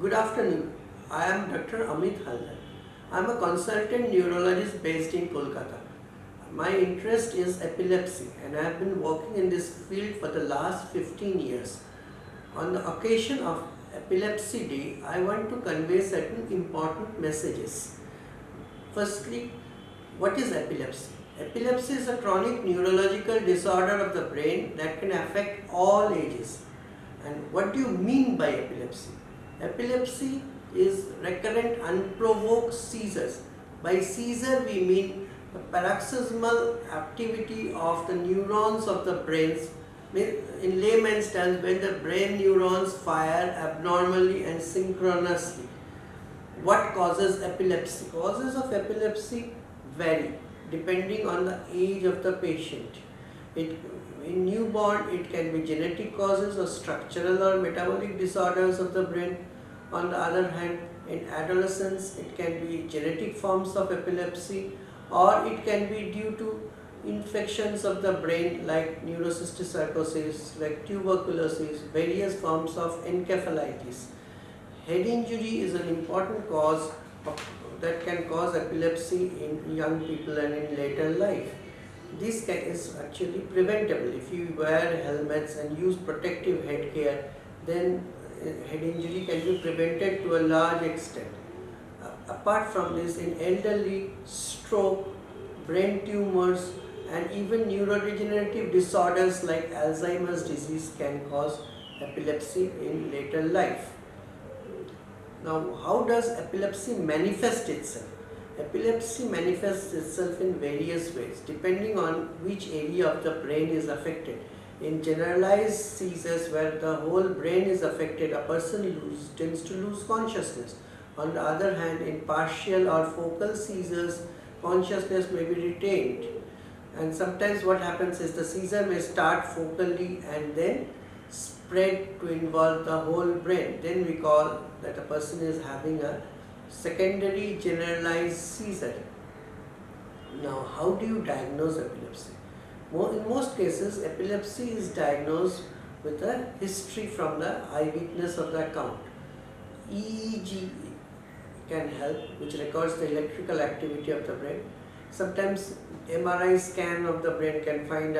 Good afternoon. I am Dr. Amit. I am a consultant neurologist based in Kolkata. My interest is epilepsy and I have been working in this field for the last 15 years. On the occasion of Epilepsy Day, I want to convey certain important messages. Firstly, what is epilepsy? Epilepsy is a chronic neurological disorder of the brain that can affect all ages. And what do you mean by epilepsy? Epilepsy is recurrent unprovoked seizures. By seizure we mean the paroxysmal activity of the neurons of the brains. In layman's terms, when the brain neurons fire abnormally and synchronously. What causes epilepsy? Causes of epilepsy vary depending on the age of the patient. In newborn, it can be genetic causes or structural or metabolic disorders of the brain. On the other hand, in adolescence, it can be genetic forms of epilepsy, or it can be due to infections of the brain like neurocysticercosis, like tuberculosis, various forms of encephalitis. Head injury is an important cause that can cause epilepsy in young people and in later life. This is actually preventable. If you wear helmets and use protective headgear, then head injury can be prevented to a large extent. Apart from this, in elderly, stroke, brain tumors, and even neurodegenerative disorders like Alzheimer's disease can cause epilepsy in later life. Now, how does epilepsy manifest itself? Epilepsy manifests itself in various ways depending on which area of the brain is affected. In generalized seizures where the whole brain is affected, a person tends to lose consciousness. On the other hand, in partial or focal seizures, consciousness may be retained. And sometimes what happens is the seizure may start focally and then spread to involve the whole brain. Then we call that a person is having a secondary generalized seizure. Now, how do you diagnose epilepsy? In most cases, epilepsy is diagnosed with a history from the eyewitness of the account. EEG can help, which records the electrical activity of the brain. Sometimes MRI scan of the brain can find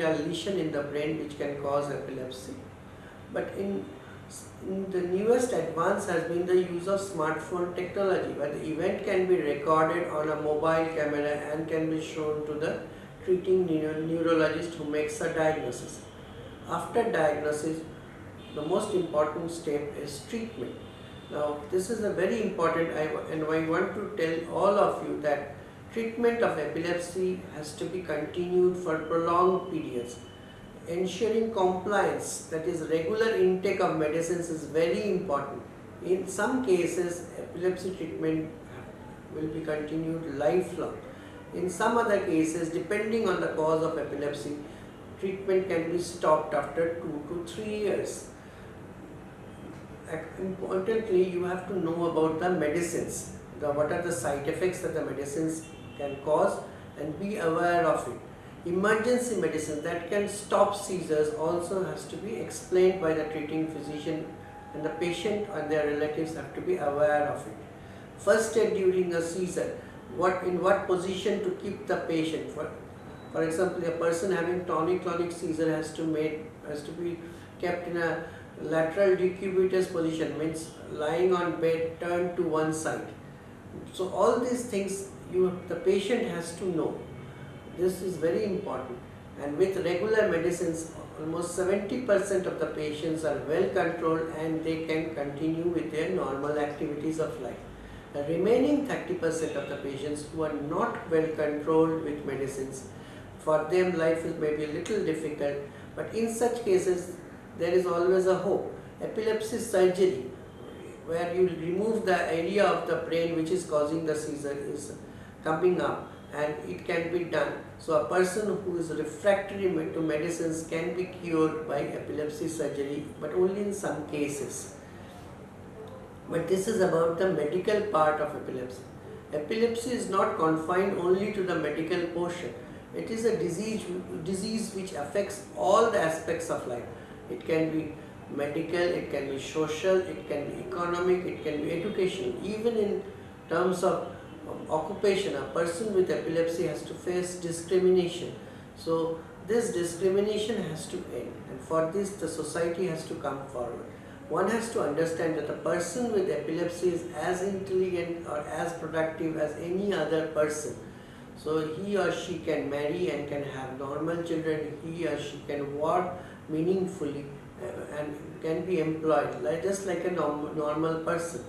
a lesion in the brain which can cause epilepsy. But in the newest advance has been the use of smartphone technology, where the event can be recorded on a mobile camera and can be shown to the treating neurologist who makes a diagnosis. After diagnosis, the most important step is treatment. Now, this is a very important, and I want to tell all of you that treatment of epilepsy has to be continued for prolonged periods. Ensuring compliance, that is regular intake of medicines, is very important. In some cases, epilepsy treatment will be continued lifelong. In some other cases, depending on the cause of epilepsy, treatment can be stopped after 2 to 3 years. Importantly, you have to know about the medicines, what are the side effects that the medicines can cause, and be aware of it. Emergency medicine that can stop seizures also has to be explained by the treating physician, and the patient and their relatives have to be aware of it. First aid during a seizure, in what position to keep the patient. For example, a person having tonic-clonic seizure has to be kept in a lateral decubitus position, means lying on bed turned to one side. So all these things the patient has to know. This is very important, and with regular medicines, almost 70% of the patients are well controlled and they can continue with their normal activities of life. The remaining 30% of the patients who are not well controlled with medicines, for them life may be a little difficult, but in such cases there is always a hope. Epilepsy surgery, where you remove the area of the brain which is causing the seizure, is coming up, and it can be done. So a person who is refractory to medicines can be cured by epilepsy surgery, but only in some cases. But this is about the medical part of epilepsy. Epilepsy is not confined only to the medical portion. It is a disease which affects all the aspects of life. It can be medical, it can be social, it can be economic, it can be education. Even in terms of occupation, a person with epilepsy has to face discrimination. So this discrimination has to end, and for this the society has to come forward. One has to understand that a person with epilepsy is as intelligent or as productive as any other person. So he or she can marry and can have normal children, he or she can work meaningfully and can be employed just like a normal person.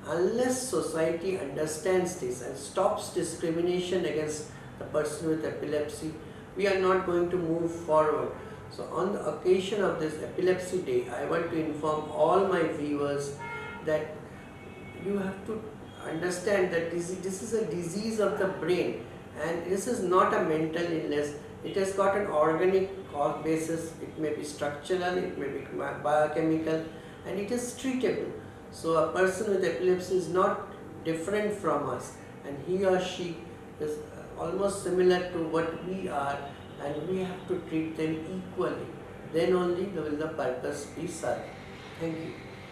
Unless society understands this and stops discrimination against the person with epilepsy, we are not going to move forward. So on the occasion of this Epilepsy Day, I want to inform all my viewers that you have to understand that this is a disease of the brain, and this is not a mental illness. It has got an organic cause basis, it may be structural, it may be biochemical, and it is treatable. So a person with epilepsy is not different from us, and he or she is almost similar to what we are, and we have to treat them equally. Then only will the purpose be served. Thank you.